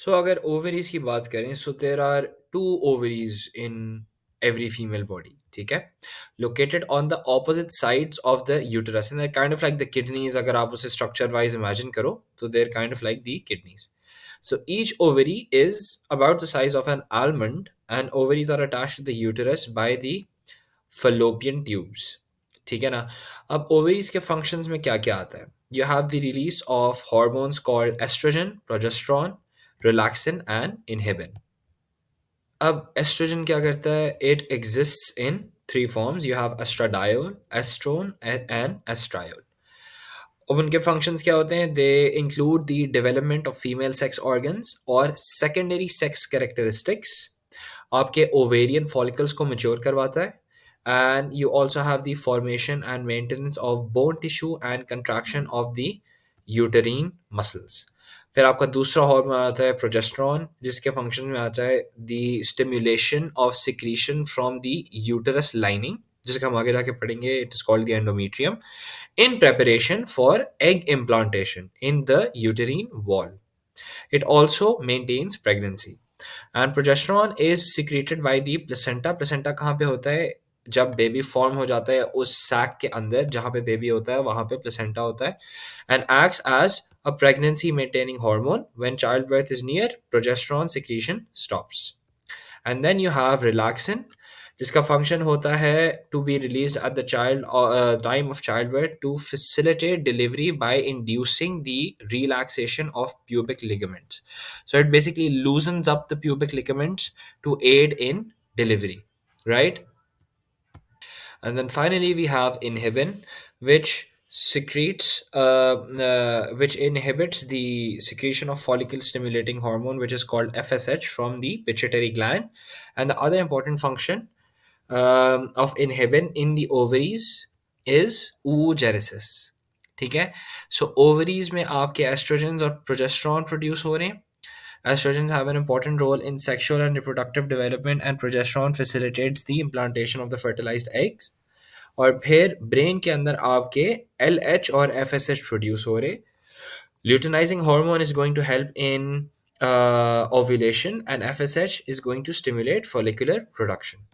सो अगर ओवरीज की बात करें, so there are two ovaries in every female body, ठीक है, located on the opposite sides of the uterus and kind of like the kidneys. अगर आप उसे स्ट्रक्चर वाइज इमेजिन करो तो there kind of like the kidneys. So each ovary is about the size of an almond, and ovaries are attached to the uterus by the fallopian tubes. ठीक है ना. अब ovaries के functions में क्या क्या आता है? You have the release of hormones called estrogen, progesterone, relaxin and inhibin. अब एस्ट्रोजन क्या करता है? It exists in three forms. You have estradiol, estrone and estriol. अब उनके फंक्शंस क्या होते हैं? They include the development of female sex organs और सेकेंडरी सेक्स कैरेक्टरिस्टिक्स. आपके ओवेरियन फॉलिकल्स को मैच्योर करवाता है. And you also have the formation and maintenance of bone tissue and contraction of the uterine muscles. फिर आपका दूसरा hormone आता है प्रोजेस्टेरॉन, जिसके फंक्शन में आता है the stimulation of secretion from the uterus lining, जिसका हम आगे जाके पढ़ेंगे. It is called the endometrium, in preparation for egg implantation in the uterine wall. It also maintains pregnancy. And progesterone is secreted by the placenta. Placenta कहाँ पे होता है? जब बेबी फॉर्म हो जाता है उस सैक के अंदर जहाँ पे बेबी होता है वहाँ पे प्लेसेंटा होता है. And acts as a pregnancy maintaining hormone. When childbirth is near, progesterone secretion stops. And then you have relaxin, जिसका फंक्शन होता है to be release at the child time of child birth to facilitate delivery by inducing the relaxation of pubic ligaments. So it basically loosens up the pubic ligaments to aid in delivery, right? And then finally, we have inhibin, which which inhibits the secretion of follicle stimulating hormone, which is called FSH, from the pituitary gland. And the other important function of inhibin in the ovaries is oogenesis. ठीक है. सो ovaries में आपके oestrogen और progesterone produce हो रहे हैं. Estrogens have an important role in sexual and reproductive development, and progesterone facilitates the implantation of the fertilized eggs. और फिर ब्रेन के अंदर आपके एल एच और एफ एस एच प्रोड्यूस हो रहे. Luteinizing hormone is going to help in ovulation, and FSH is going to stimulate follicular production.